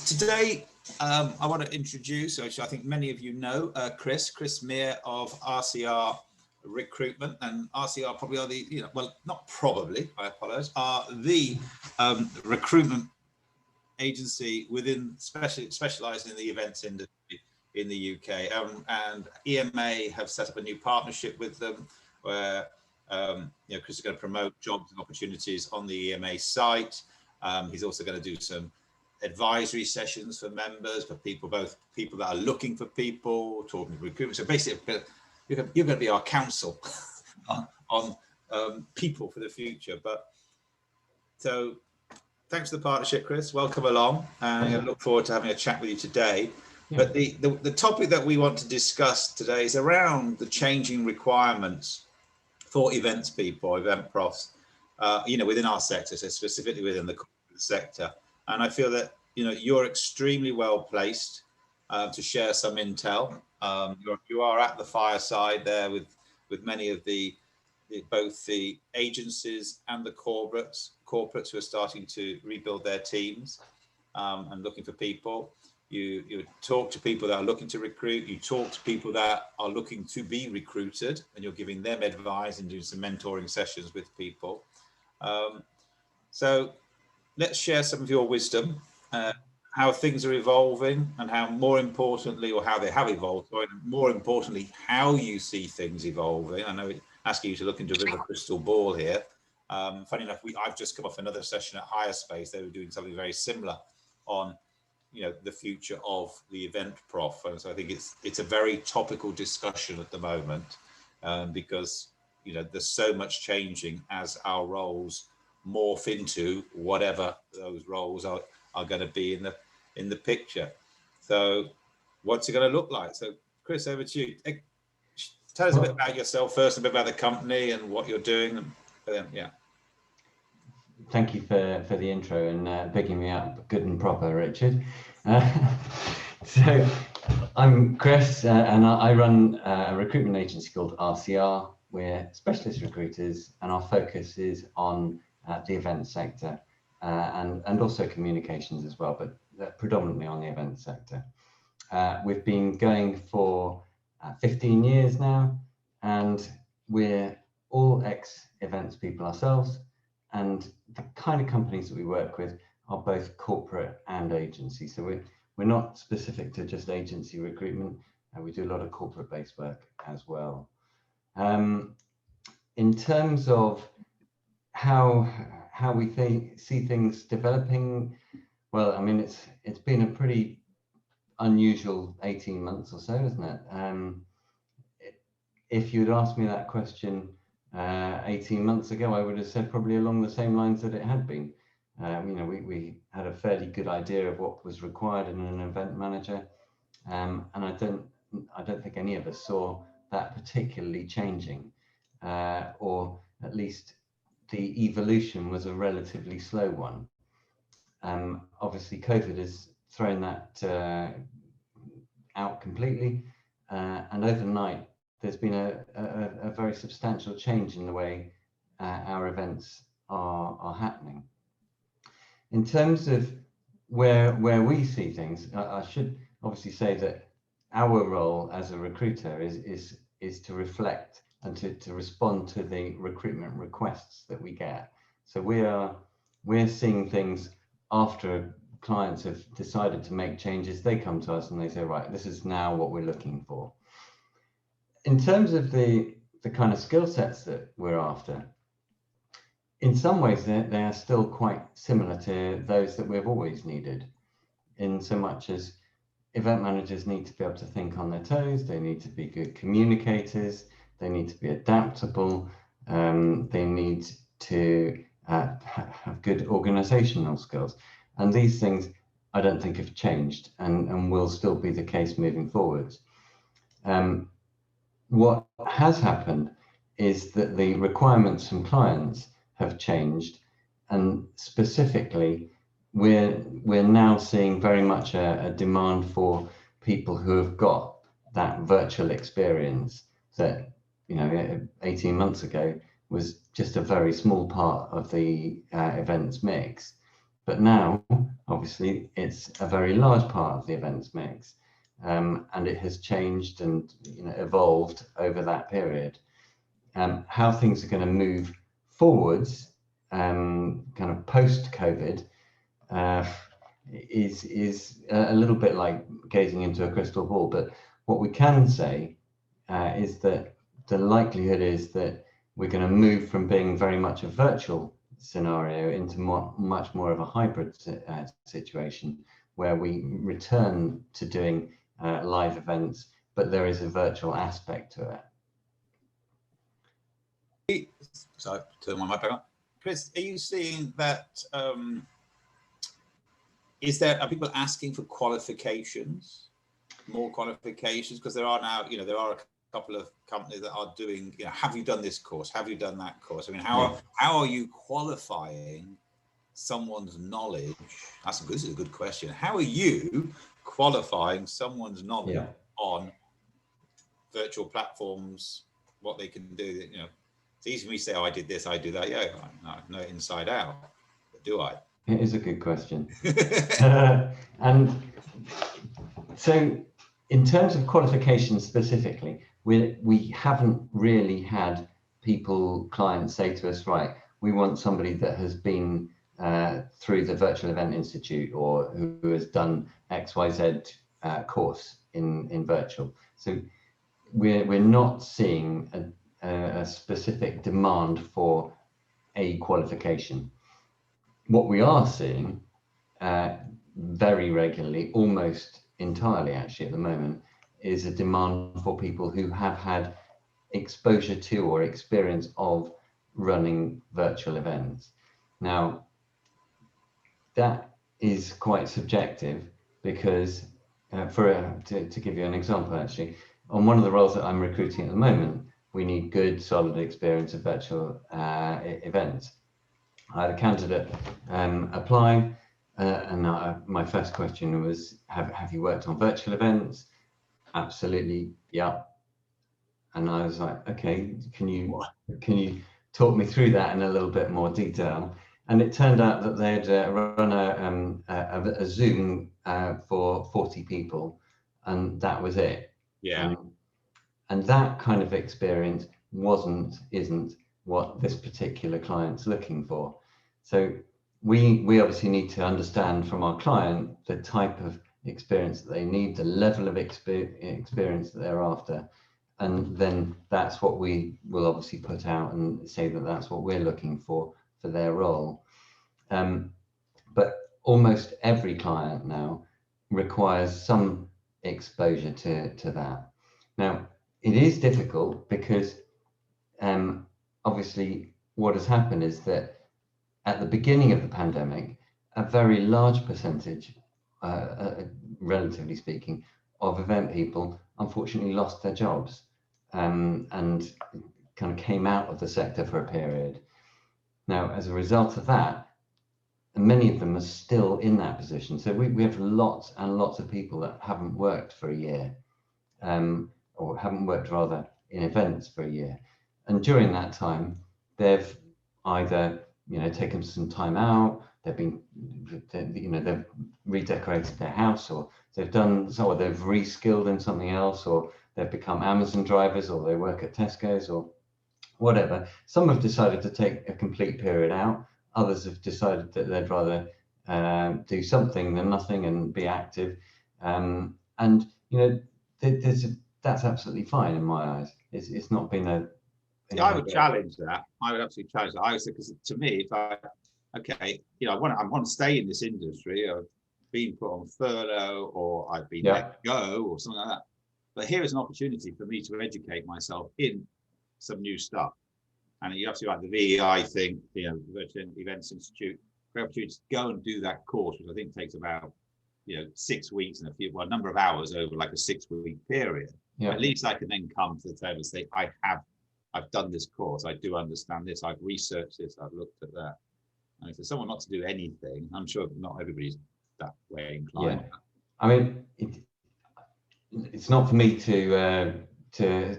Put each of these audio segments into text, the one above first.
Today, I want to introduce, which I think many of you know, Chris Mear of RCR Recruitment, and RCR probably are the, well, not probably, I apologize, are the recruitment agency within specialising in the events industry in the UK, and EMA have set up a new partnership with them where Chris is going to promote jobs and opportunities on the EMA site. He's also going to do some advisory sessions for members, for people, both people that are looking for people, talking to recruitment. So basically, you're going to be our counsel on people for the future. But so thanks for the partnership, Chris. Welcome along, and I look forward to having a chat with you today. Yeah. But the topic that we want to discuss today is around the changing requirements for events people, eventprofs, within our sector, so specifically within the corporate sector. And I feel that you're extremely well placed to share some intel. You are at the fireside there with many of both the agencies and the corporates who are starting to rebuild their teams and looking for people. You talk to people that are looking to recruit. You talk to people that are looking to be recruited, and you're giving them advice and doing some mentoring sessions with people. So let's share some of your wisdom, how things are evolving, and how, more importantly, or how they have evolved, or more importantly, how you see things evolving. I know asking you to look into a bit of a crystal ball here. Funny enough, I've just come off another session at Higher Space. They were doing something very similar on the future of the event prof, and so I think it's a very topical discussion at the moment, because there's so much changing as our roles morph into whatever those roles are going to be in the picture. So what's it going to look like? So Chris, over to you. Tell us a bit about yourself first, a bit about the company and what you're doing, and then Thank you for the intro and picking me up good and proper, Richard. So I'm Chris, and I run a recruitment agency called RCR. We're specialist recruiters, and our focus is on the event sector and also communications as well, but predominantly on the event sector. We've been going for 15 years now, and we're all ex-events people ourselves, and the kind of companies that we work with are both corporate and agency. So we're not specific to just agency recruitment, and we do a lot of corporate-based work as well. In terms of how we see things developing, well, I mean, it's been a pretty unusual 18 months or so, isn't it? If you'd asked me that question 18 months ago, I would have said probably along the same lines that it had been. We had a fairly good idea of what was required in an event manager, and I don't think any of us saw that particularly changing, or at least the evolution was a relatively slow one. Obviously, COVID has thrown that out completely, and overnight there's been a very substantial change in the way our events are happening. In terms of where we see things, I should obviously say that our role as a recruiter is to reflect and to respond to the recruitment requests that we get. So we're seeing things after clients have decided to make changes. They come to us and they say, right, this is now what we're looking for. In terms of the kind of skill sets that we're after, in some ways they are still quite similar to those that we've always needed, in so much as event managers need to be able to think on their toes, they need to be good communicators, they need to be adaptable, they need to have good organizational skills. And these things I don't think have changed and will still be the case moving forwards. What has happened is that the requirements from clients have changed, and specifically we're now seeing very much a demand for people who have got that virtual experience that 18 months ago was just a very small part of the events mix. But now, obviously, it's a very large part of the events mix, and it has changed and evolved over that period. How things are going to move forwards, kind of post-COVID, is a little bit like gazing into a crystal ball. But what we can say is that the likelihood is that we're going to move from being very much a virtual scenario into much more of a hybrid situation, where we return to doing live events, but there is a virtual aspect to it. So turn my mic back on. Chris, are you seeing that? Are people asking for qualifications, more qualifications? Because there are now, there are a couple of companies that are doing, have you done this course? Have you done that course? I mean, how are you qualifying someone's knowledge? This is a good question. How are you qualifying someone's knowledge on virtual platforms, what they can do? It's easy for me to say, oh, I did this, I do that. Yeah, I know it inside out. But do I? It is a good question. And so in terms of qualifications specifically, we haven't really had clients say to us, right, we want somebody that has been through the Virtual Event Institute or who has done XYZ course in virtual. So we're not seeing a specific demand for a qualification. What we are seeing very regularly, almost entirely actually at the moment, is a demand for people who have had exposure to or experience of running virtual events. Now, that is quite subjective because, to give you an example, actually, on one of the roles that I'm recruiting at the moment, we need good, solid experience of virtual events. I had a candidate apply, and my first question was, have you worked on virtual events? Absolutely, yeah. And I was like, okay, can you talk me through that in a little bit more detail? And it turned out that they'd run a Zoom for 40 people, and that was it. Yeah. And that kind of experience isn't what this particular client's looking for. So we obviously need to understand from our client the type of experience that they need, the level of experience that they're after, and then that's what we will obviously put out and say that that's what we're looking for their role. But almost every client now requires some exposure to that. Now, it is difficult because obviously what has happened is that at the beginning of the pandemic, a very large percentage, relatively speaking, of event people unfortunately lost their jobs and kind of came out of the sector for a period. Now, as a result of that, many of them are still in that position. So we have lots and lots of people that haven't worked for a year, or haven't worked rather in events for a year. And during that time, they've either taken some time out, they've redecorated their house, or they've reskilled in something else, or they've become Amazon drivers, or they work at Tesco's or whatever. Some have decided to take a complete period out. Others have decided that they'd rather do something than nothing and be active. And that's absolutely fine in my eyes. It's not been a. I would challenge that. I would absolutely challenge that. I would say, because to me, if I want to stay in this industry. I've been put on furlough, or I've been let go, or something like that. But here is an opportunity for me to educate myself in some new stuff. And you have to, like the VEI thing, Virtual Events Institute, great opportunity to go and do that course, which I think takes about 6 weeks and a number of hours over like a 6-week period. Yeah. At least I can then come to the table and say, I've done this course, I do understand this, I've researched this, I've looked at that. And if there's someone not to do anything, I'm sure not everybody's that way inclined. Yeah. I mean, it's not for me to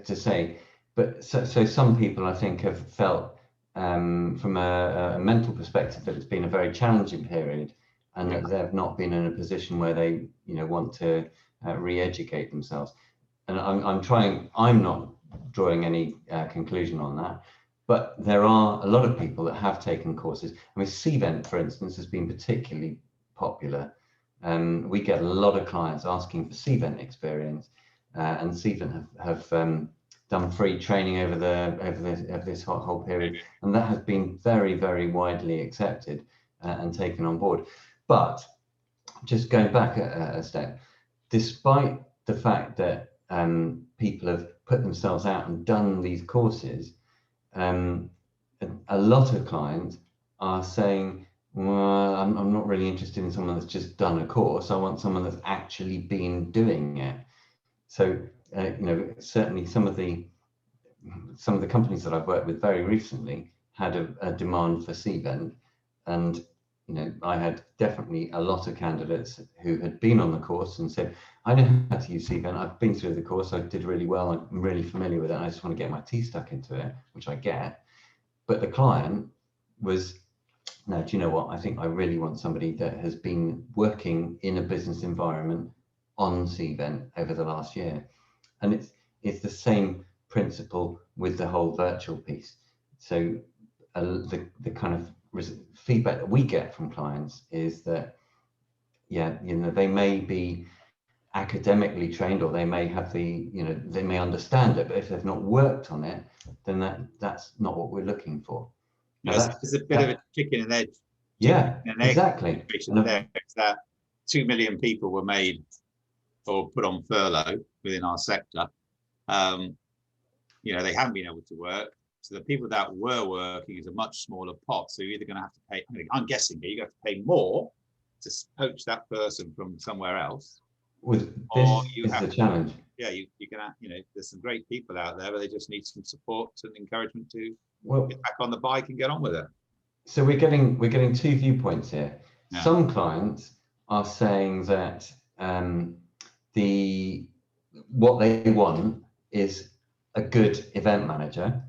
say, but so some people I think have felt from a mental perspective, that it's been a very challenging period, and that they've not been in a position where they, want to re-educate themselves. And I'm not drawing any conclusion on that, but there are a lot of people that have taken courses. I mean, CVent, for instance, has been particularly popular. We get a lot of clients asking for CVent experience, and CVent have done free training over this whole period, and that has been very, very widely accepted and taken on board. But just going back a step, despite the fact that people have put themselves out and done these courses, a lot of clients are saying, well, I'm not really interested in someone that's just done a course. I want someone that's actually been doing it. So, certainly some of the companies that I've worked with very recently had a demand for CVent, and I had definitely a lot of candidates who had been on the course and said, I know how to use CVent. I've been through the course. I did really well. I'm really familiar with it. I just want to get my teeth stuck into it, which I get. But the client was, no, do you know what? I think I really want somebody that has been working in a business environment on CVent over the last year. And it's the same principle with the whole virtual piece. So the kind of feedback that we get from clients is that, they may be academically trained, or they may have they may understand it, but if they've not worked on it, then that's not what we're looking for. Yes, it's a bit of a chicken and egg. Exactly. There, that 2 million people were made or put on furlough within our sector. They haven't been able to work. So the people that were working is a much smaller pot. So you're either going to have to pay, I'm guessing here, you have to pay more to poach that person from somewhere else. This is a challenge. Yeah, you can, there's some great people out there, but they just need some support and encouragement to get back on the bike and get on with it. So we're getting two viewpoints here. Yeah. Some clients are saying that what they want is a good event manager,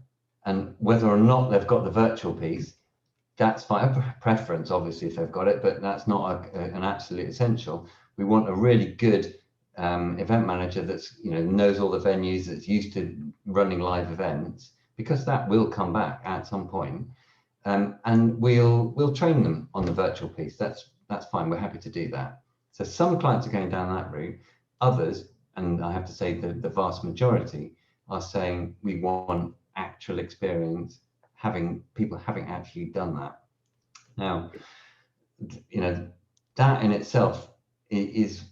and whether or not they've got the virtual piece, that's fine. A preference, obviously, if they've got it, but that's not an absolute essential. We want a really good event manager that's knows all the venues, that's used to running live events, because that will come back at some point, and we'll train them on the virtual piece. That's fine. We're happy to do that. So some clients are going down that route. Others, and I have to say the vast majority, are saying we want actual experience, people having actually done that. Now, that in itself is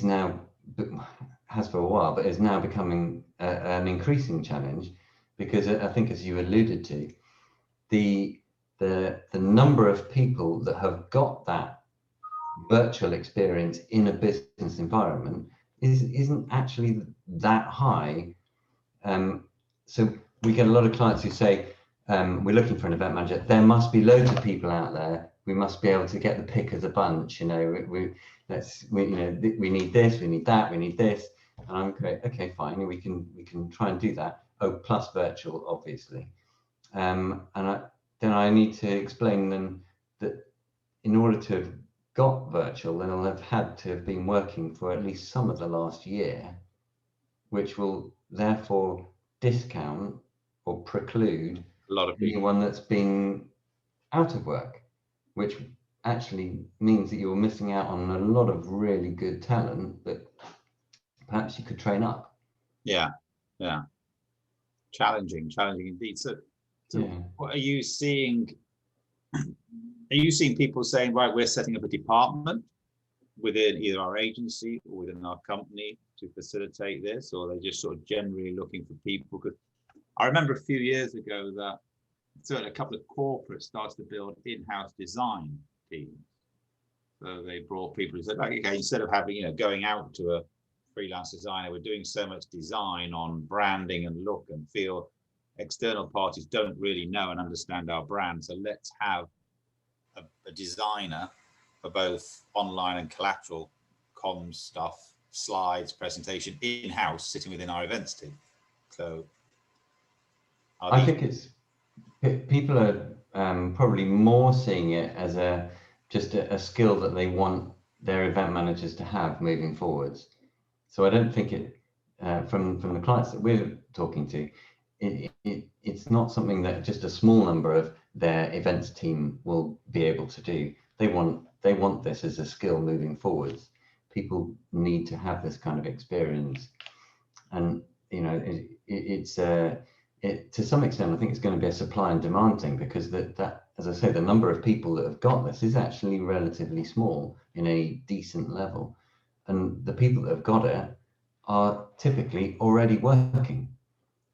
now, has for a while, but is now becoming an increasing challenge, because I think, as you alluded to, the number of people that have got that virtual experience in a business environment isn't actually that high. So we get a lot of clients who say, we're looking for an event manager. There must be loads of people out there. We must be able to get the pick of the bunch. We need this, we need that, we need this. And I'm great. Okay, fine. We can try and do that. Oh, plus virtual, obviously. Then I need to explain them that in order to have got virtual, then I'll have had to have been working for at least some of the last year, which will therefore discount or preclude a lot of people. Anyone that's been out of work, which actually means that you're missing out on a lot of really good talent that perhaps you could train up. Yeah. Challenging indeed. So What are you seeing? Are you seeing people saying, right, we're setting up a department within either our agency or within our company to facilitate this, or are they just sort of generally looking for people? Because I remember a few years ago that certainly a couple of corporates started to build in-house design teams. So they brought people who said, okay, instead of having, going out to a freelance designer, we're doing so much design on branding and look and feel. External parties don't really know and understand our brand. So let's have a designer for both online and collateral comms stuff, slides, presentation in-house, sitting within our events team. So I think it's People are probably more seeing it as just a skill that they want their event managers to have moving forwards. So I don't think from the clients that we're talking to, it's not something that just a small number of their events team will be able to do. They want this as a skill moving forwards. People need to have this kind of experience, and it's to some extent, I think it's going to be a supply and demand thing, because that, as I say, the number of people that have got this is actually relatively small in a decent level, and the people that have got it are typically already working.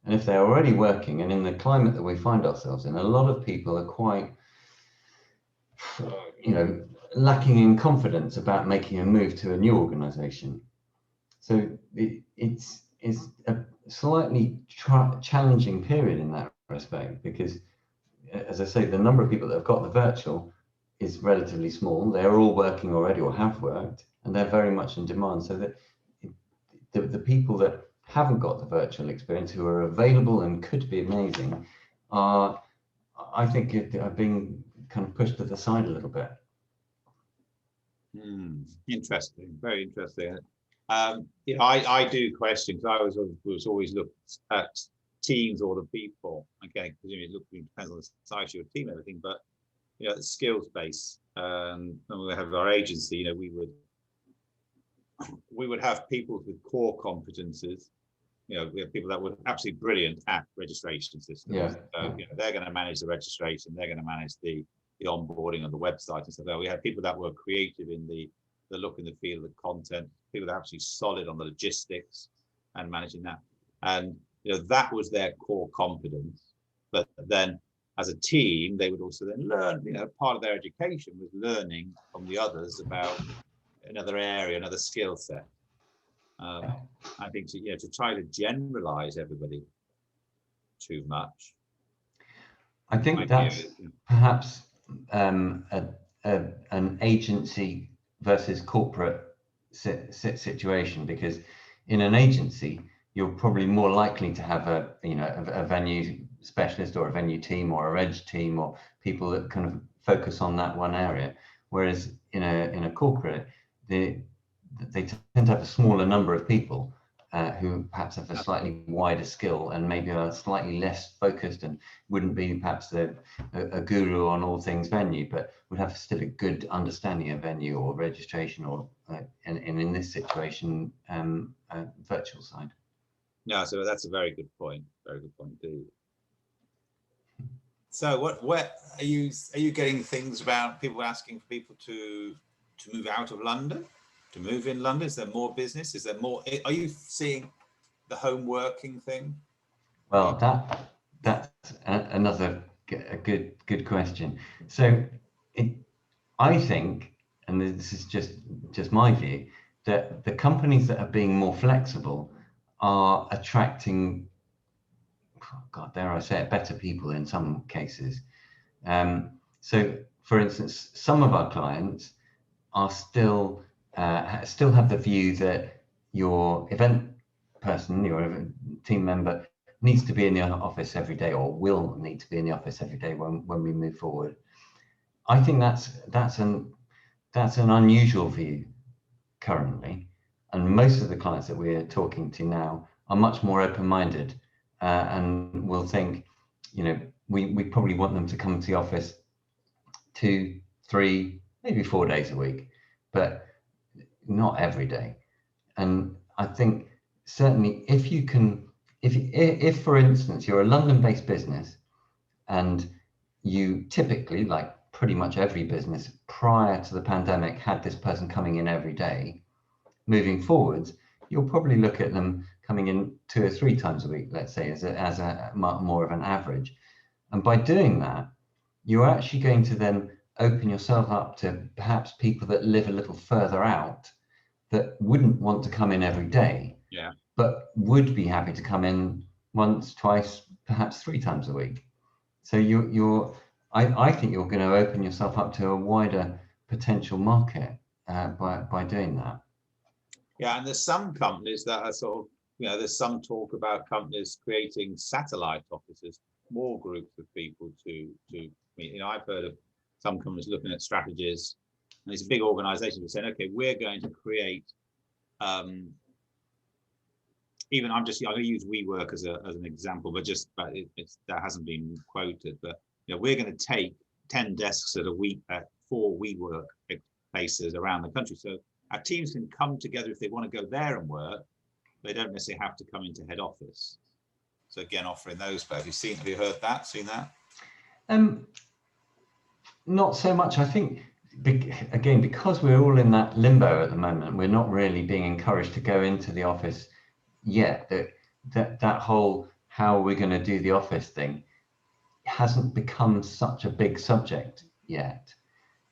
And if they're already working, and in the climate that we find ourselves in, a lot of people are quite, lacking in confidence about making a move to a new organization. So it's a slightly challenging period in that respect, because, as I say, the number of people that have got the virtual is relatively small. They're all working already or have worked, and they're very much in demand. So that the people that haven't got the virtual experience, who are available and could be amazing, are, I think, are being kind of pushed to the side a little bit. Interesting, very interesting. I do question, because I was always looked at teams or the people. Again, presumably it depends on the size of your team and everything, but the skills base. When we have our agency, we would have people with core competences. We have people that were absolutely brilliant at registration systems. Yeah. They're going to manage the registration. They're going to manage the onboarding on the website and stuff. We had people that were creative in the look and the feel of the content. People that are absolutely solid on the logistics and managing that. And that was their core competence. But then, as a team, they would also then learn. Part of their education was learning from the others about another area, another skill set. I think to try to generalize everybody too much. I think that's perhaps an agency versus corporate situation, because in an agency you're probably more likely to have a venue specialist or a venue team or a reg team, or people that kind of focus on that one area, whereas in a corporate they tend to have a smaller number of people who perhaps have a slightly wider skill and maybe are slightly less focused, and wouldn't be perhaps a guru on all things venue, but would have still a good understanding of venue or registration, or and in this situation, virtual side. No, so that's a very good point. Very good point indeed. So, where are you getting things about people asking for people to move out of London? To move in London? Is there more business? Is there more? Are you seeing the home working thing? Well, that's another good question. So I think, and this is just my view, that the companies that are being more flexible are attracting, God, dare I say it, better people in some cases. So, for instance, some of our clients are still have the view that your event person, your team member, needs to be in the office every day, or will need to be in the office every day when we move forward. I think that's an unusual view currently, and most of the clients that we're talking to now are much more open-minded, and will think, we probably want them to come to the office 2, 3, maybe 4 days a week, but not every day. And I think certainly if for instance you're a London-based business, and you typically, like pretty much every business prior to the pandemic, had this person coming in every day, moving forwards, you'll probably look at them coming in 2 or 3 times a week, let's say, as a more of an average. And by doing that, you're actually going to then open yourself up to perhaps people that live a little further out, that wouldn't want to come in every day, but would be happy to come in once, twice, perhaps 3 times a week. So I think you're going to open yourself up to a wider potential market by doing that. Yeah, and there's some companies that are sort of, there's some talk about companies creating satellite offices, small groups of people to meet. I've heard of some companies looking at strategies, and it's a big organization saying, okay, we're going to create even I'm going to use WeWork as an example, but that hasn't been quoted. But we're going to take 10 desks at 4 WeWork places around the country, so our teams can come together if they want to go there and work. They don't necessarily have to come into head office. So again, offering those. But have you heard that? Seen that? Not so much. I think again, because we're all in that limbo at the moment, we're not really being encouraged to go into the office yet. That whole how we're going to do the office thing hasn't become such a big subject yet.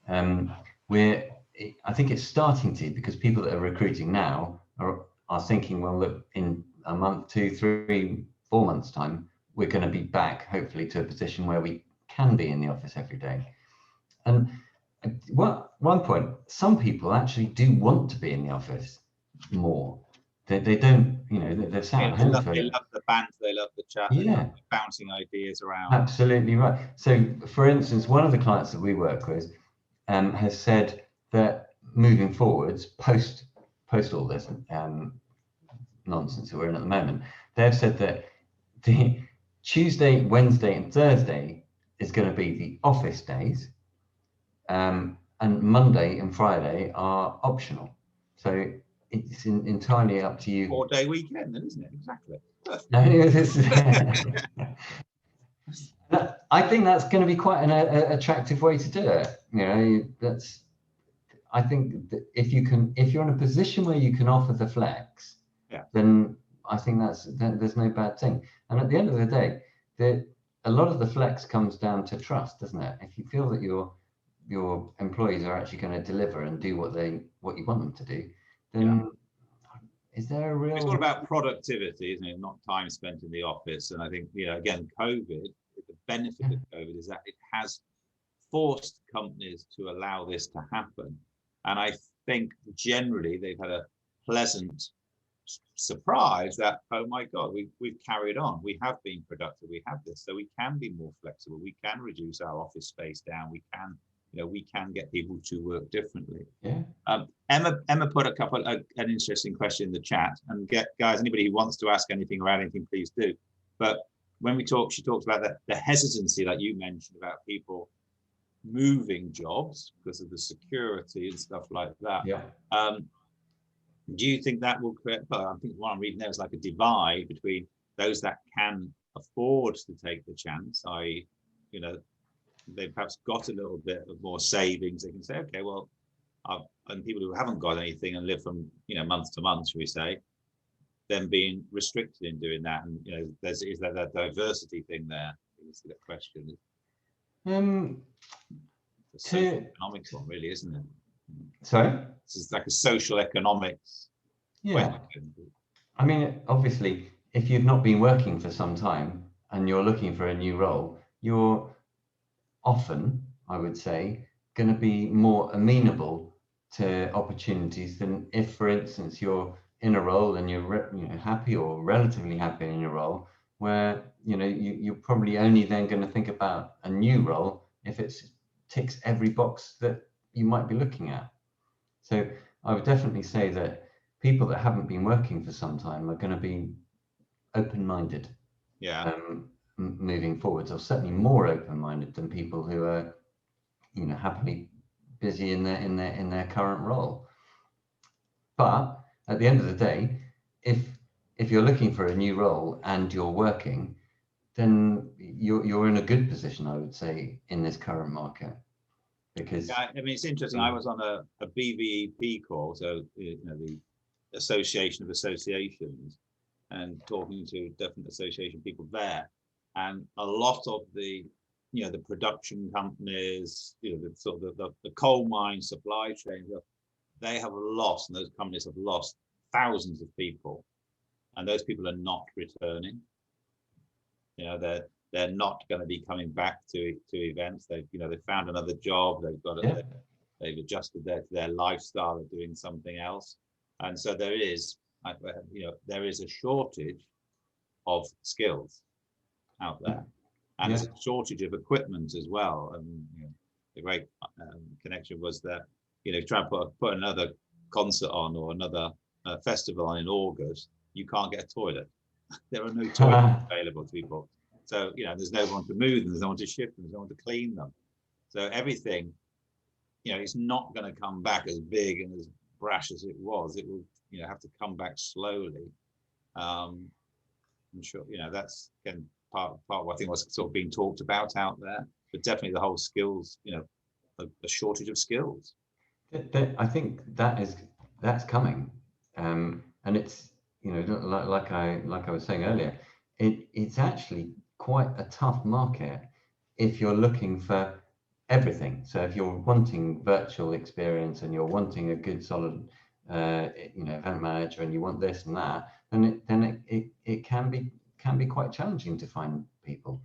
I think it's starting to, because people that are recruiting now are thinking, well, look, in a month, 2, 3, 4 months time, we're going to be back hopefully to a position where we can be in the office every day. And one point, some people actually do want to be in the office more. They don't, they're sat at home. They love the banter, they love the chat, yeah, bouncing ideas around. Absolutely right. So, for instance, one of the clients that we work with has said that moving forwards, post all this nonsense that we're in at the moment, they've said that the Tuesday, Wednesday, and Thursday is going to be the office days, and Monday and Friday are optional. So it's entirely up to you. 4-day weekend, then, isn't it? Exactly. I think that's going to be quite an attractive way to do it. I think that if you're in a position where you can offer the flex, then I think there's no bad thing. And at the end of the day, a lot of the flex comes down to trust, doesn't it? If you feel that your employees are actually going to deliver and do what you want them to do, then is there a real... It's all about productivity, isn't it? Not time spent in the office. And I think, again, COVID, the benefit of COVID is that it has forced companies to allow this to happen. And I think generally they've had a pleasant surprise that, oh my God, we've carried on. We have been productive. We have this. So we can be more flexible. We can reduce our office space down. We can get people to work differently. Yeah. Emma put an interesting question in the chat, and guys, anybody who wants to ask anything or add anything, please do. But when she talks about the hesitancy that you mentioned about people moving jobs because of the security and stuff like that. Yeah. Do you think that will create? Well, I think what I'm reading there is like a divide between those that can afford to take the chance, i.e., they've perhaps got a little bit of more savings. They can say, okay, well, and people who haven't got anything and live from month to month, should we say, them being restricted in doing that, and is there that diversity thing there? Is the question. It's an economic one, really, isn't it? Sorry? It's like a social economics question. I mean, obviously, if you've not been working for some time and you're looking for a new role, you're often, I would say, going to be more amenable to opportunities than if, for instance, you're in a role and you're happy or relatively happy in your role, where you're probably only then going to think about a new role if it ticks every box that you might be looking at. So I would definitely say that people that haven't been working for some time are going to be open-minded. Yeah. Moving forwards, or certainly more open-minded than people who are, happily busy in their current role. But at the end of the day, if you're looking for a new role and you're working, then you're in a good position, I would say, in this current market. Because it's interesting. I was on a BVEP call, so the Association of Associations, and talking to different association people there, and a lot of the the production companies, the coal mine supply chain, they have lost, and those companies have lost thousands of people, and those people are not returning. They're not going to be coming back to events. They've found another job. They've adjusted their lifestyle of doing something else, and so there is a shortage of skills out there. and there's a shortage of equipment as well. And the great connection was that try and put another concert on or another festival on in August, you can't get a toilet. There are no toilets available to people. So there's no one to move them, there's no one to shift them, there's no one to clean them. So everything, it's not going to come back as big and as brash as it was. It will have to come back slowly. I'm sure that's again part of what I think was sort of being talked about out there, but definitely the whole skills, a shortage of skills. I think that's coming, and it's like I was saying earlier, it's actually quite a tough market if you're looking for everything. So if you're wanting virtual experience and you're wanting a good solid event manager and you want this and that, then it can be quite challenging to find people.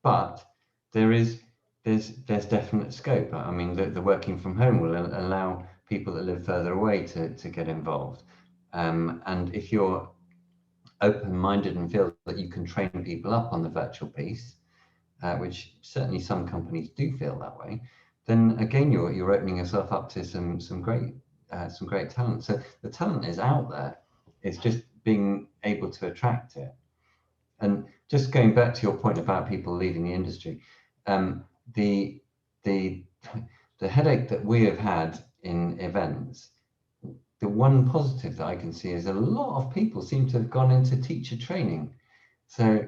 But there's definite scope. I mean, the working from home will allow people that live further away to get involved. And if you're open-minded and feel that you can train people up on the virtual piece, which certainly some companies do feel that way, then again you're opening yourself up to some great talent. So the talent is out there. It's just being able to attract it. And just going back to your point about people leaving the industry, the headache that we have had in events, the one positive that I can see is a lot of people seem to have gone into teacher training. So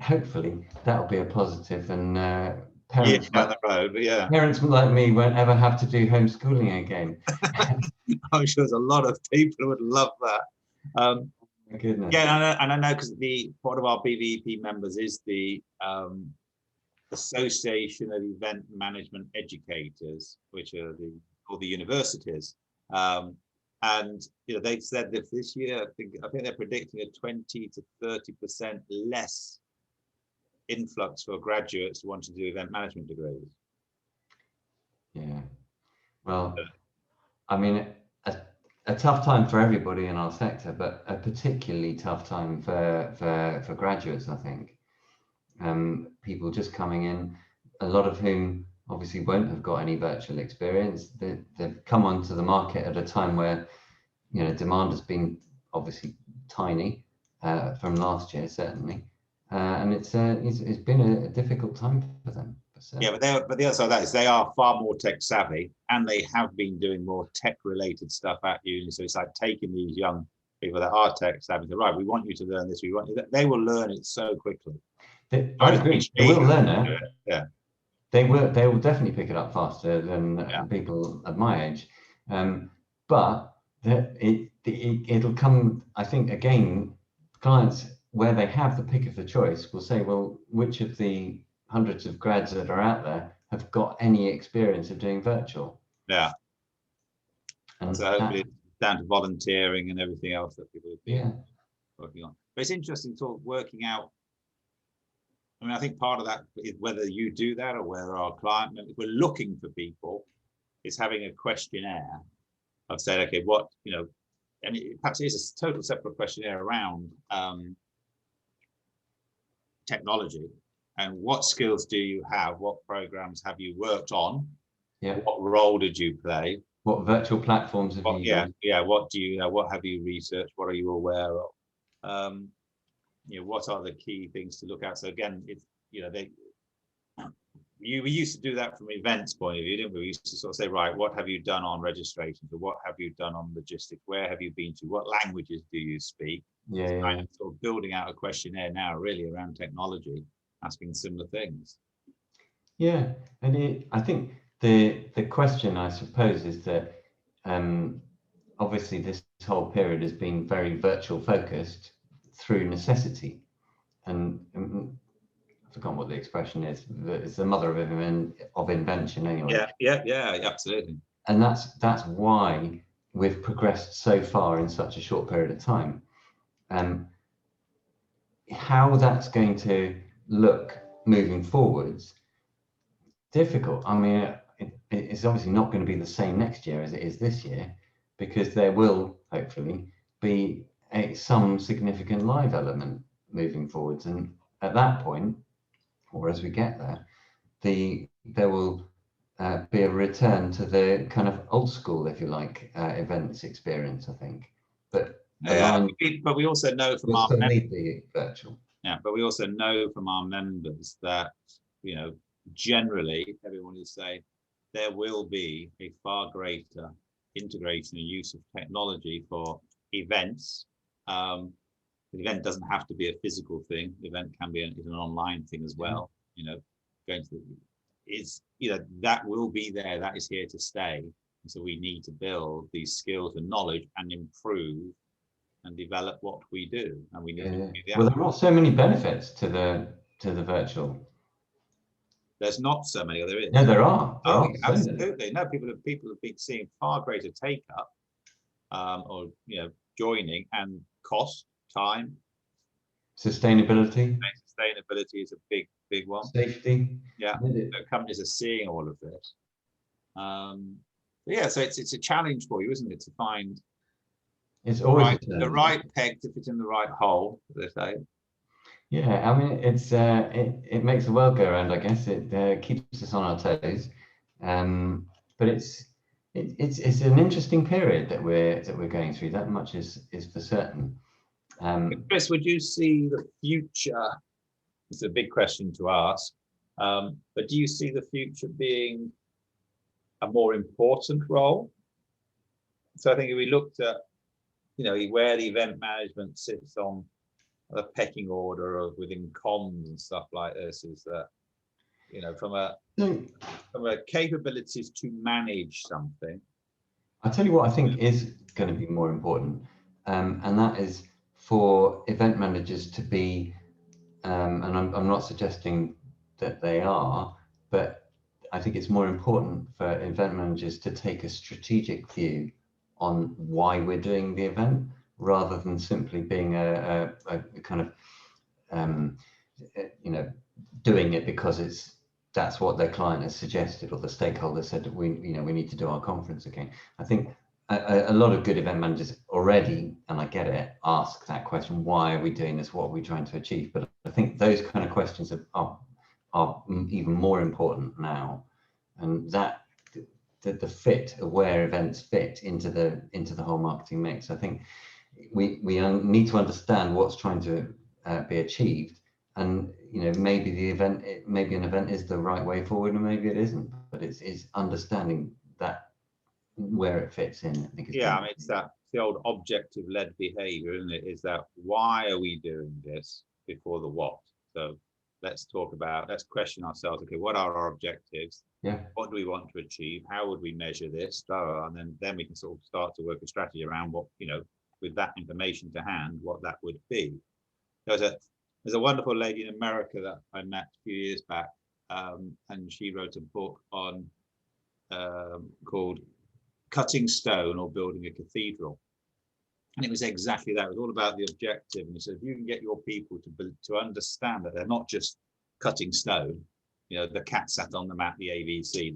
hopefully that'll be a positive, and parents down the road, but parents like me won't ever have to do homeschooling again. I'm sure there's a lot of people who would love that. My goodness. Yeah, and I know because part of our BVEP members is the Association of Event Management Educators, which are the universities, and they've said that this year I think they're predicting a 20 to 30% less influx for graduates who want to do event management degrees. Yeah. Well, I mean, a tough time for everybody in our sector, but a particularly tough time for graduates, I think. People just coming in, a lot of whom obviously won't have got any virtual experience. They've come onto the market at a time where demand has been obviously tiny from last year, certainly, and it's been a difficult time for them. But the other side of that is they are far more tech savvy, and they have been doing more tech related stuff at uni. So it's like taking these young people that are tech savvy, right, we want you to learn this, they will learn it so quickly. I agree. They will learn it. Yeah. They will definitely pick it up faster than people at my age. But it'll come, I think, again, clients where they have the pick of the choice will say, well, which of the hundreds of grads that are out there have got any experience of doing virtual? Yeah. And so hopefully it's down to volunteering and everything else that people have been working on. But it's interesting to working out. I mean, I think part of that is whether you do that or whether our client, if we're looking for people, is having a questionnaire of saying, okay, what, and perhaps it is a total separate questionnaire around technology and what skills do you have, what programs have you worked on, what role did you play, what virtual platforms have you used? What do you know, what have you researched, what are you aware of? What are the key things to look at? So again, it's we used to do that from events point of view, didn't we? We used to sort of say, right, what have you done on registrations, or what have you done on logistics? Where have you been to? What languages do you speak? Sort of building out a questionnaire now, really around technology, asking similar things. Yeah, and I think the question, I suppose, is that obviously this whole period has been very virtual focused through necessity, and I've forgotten what the expression is. It's the mother of invention, anyway. Yeah, absolutely. And that's why we've progressed so far in such a short period of time. How that's going to look moving forwards, difficult. I mean, it's obviously not going to be the same next year as it is this year, because there will hopefully be some significant live element moving forwards, and at that point, or as we get there, there will be a return to the kind of old school, if you like, events experience, I think. But but we also know from our need the virtual. Yeah, but we also know from our members that, you know, generally everyone is saying there will be a far greater integration and use of technology for events. The event doesn't have to be a physical thing. The event can be an online thing as well. You know, going to that will be there. That is here to stay. And so we need to build these skills and knowledge and improve and develop what we do. And we need to be well, there are so many benefits to the virtual. There's not so many, or there is. No, there are. Absolutely. No, people have been seeing far greater take up, or joining, and cost, time, sustainability. Sustainability is a big one. Safety. Yeah, so companies are seeing all of this. So it's a challenge for you, isn't it, to find it's always the right peg to fit in the right hole, as they say. Yeah, I mean, it's it makes the world go around, I guess. It keeps us on our toes, but it's an interesting period that we're going through. That much is for certain. Chris, would you see the future? It's a big question to ask, but do you see the future being a more important role? So I think if we looked at, where the event management sits on the pecking order of within comms and stuff like this, is that, from a capabilities to manage something. I'll tell you what I think is going to be more important, and that is for event managers to be, and I'm not suggesting that they are, but I think it's more important for event managers to take a strategic view on why we're doing the event, rather than simply being a kind of, doing it because that's what their client has suggested, or the stakeholder said that we need to do our conference again. I think a lot of good event managers already, and I get it, ask that question: why are we doing this? What are we trying to achieve? But I think those kind of questions are even more important now, and that the fit of where events fit into the whole marketing mix. I think we need to understand what's trying to be achieved, and maybe an event is the right way forward, and maybe it isn't. But it's understanding that where it fits in. I think it's the old objective-led behavior, isn't it? Is that why are we doing this before the what? So let's question ourselves. Okay, what are our objectives? Yeah. What do we want to achieve? How would we measure this? And then we can sort of start to work a strategy around what, with that information to hand, what that would be. There's a wonderful lady in America that I met a few years back, and she wrote a book on called Cutting Stone or Building a Cathedral. And it was exactly that. It was all about the objective. And he said, if you can get your people to understand that they're not just cutting stone, the cat sat on the mat, the ABC,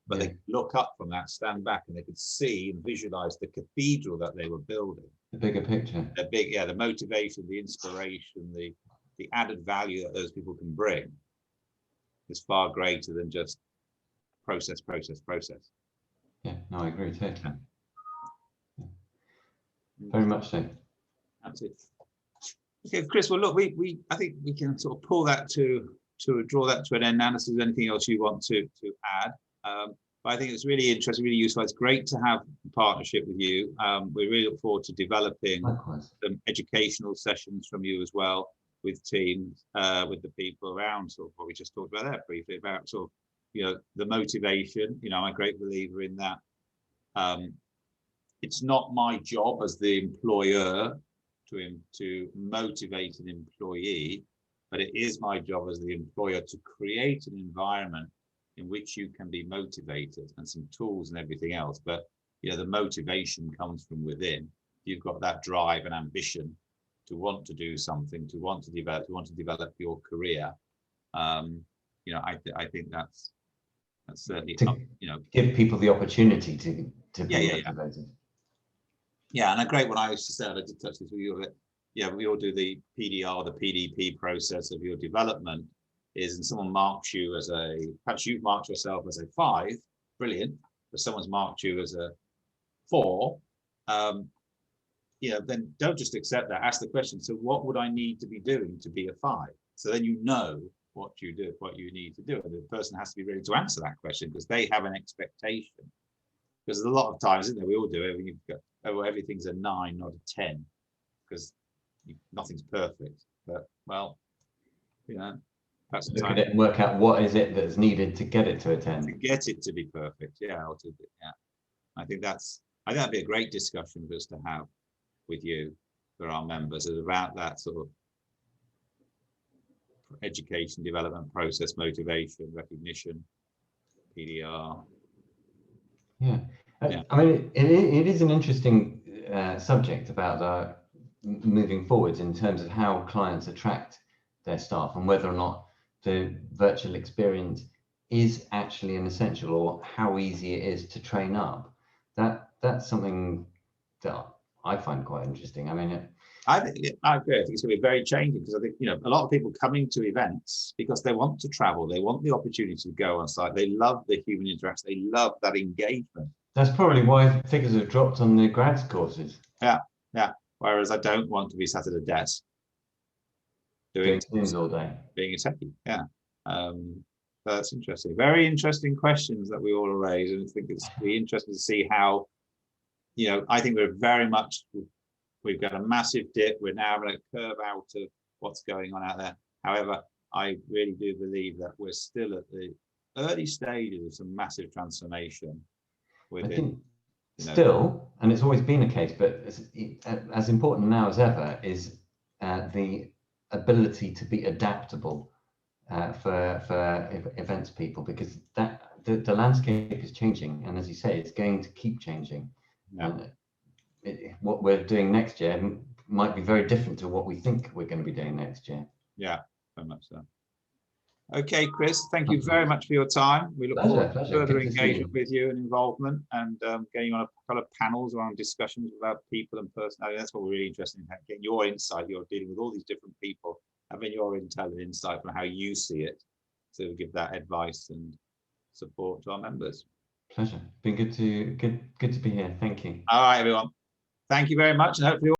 but they could look up from that, stand back, and they could see and visualize the cathedral that they were building. The bigger picture. The motivation, the inspiration, the added value that those people can bring is far greater than just process. Yeah, no, I agree totally. Yeah. Very much so. That's it. Okay, Chris. Well, look, I think we can sort of pull that to draw that to an end. Now, if there's anything else you want to add, but I think it's really interesting, really useful. It's great to have a partnership with you. We really look forward to developing some educational sessions from you as well, with teams, with the people around sort of what we just talked about there briefly, about sort of the motivation. I'm a great believer in that. It's not my job as the employer to motivate an employee, but it is my job as the employer to create an environment in which you can be motivated, and some tools and everything else. But the motivation comes from within. You've got that drive and ambition to want to do something, to want to develop your career. I think that's certainly give people the opportunity to be motivated. Yeah, and a great one I used to say, and I did touch this with you, we all do the PDR, the PDP process of your development is, and someone marks you as perhaps you've marked yourself as a 5, brilliant, but someone's marked you as a 4, then don't just accept that. Ask the question, so what would I need to be doing to be a 5? So then you know what you need to do. And the person has to be ready to answer that question because they have an expectation. Because a lot of times, isn't there, we all do it, everything's a 9, not a 10, because nothing's perfect. But, well, that's the Look time at it and work out what is it that's needed to get it to a 10. to get it to be perfect. I think that'd be a great discussion for us to have with you, for our members, is about that sort of education, development process, motivation, recognition, PDR. I mean, it is an interesting subject about moving forwards in terms of how clients attract their staff and whether or not the virtual experience is actually an essential, or how easy it is to train up. That's something that I find quite interesting. I mean, I agree. I think it's going to be very changing, because I think a lot of people coming to events because they want to travel, they want the opportunity to go on site, they love the human interaction, they love that engagement. That's probably why figures have dropped on the grads courses. Yeah. Whereas I don't want to be sat at a desk doing things all day, being a techie. That's interesting. Very interesting questions that we all raise, and I think it's really interesting to see how. I think we've got a massive dip. We're now going to curve out of what's going on out there. However, I really do believe that we're still at the early stages of some massive transformation within. Still, and it's always been a case, but as important now as ever is the ability to be adaptable for events people, because the landscape is changing, and as you say, it's going to keep changing. And what we're doing next year might be very different to what we think we're going to be doing next year. Yeah, very much so. Okay, Chris, thank you very much for your time. We look forward to further engagement with you and involvement, and getting on a couple of panels around discussions about people and personality. That's what we're really interested in, getting your insight. You're dealing with all these different people, having your intelligent insight from how you see it, to give that advice and support to our members. Pleasure. Been good to be here. Thank you. All right, everyone. Thank you very much, and hopefully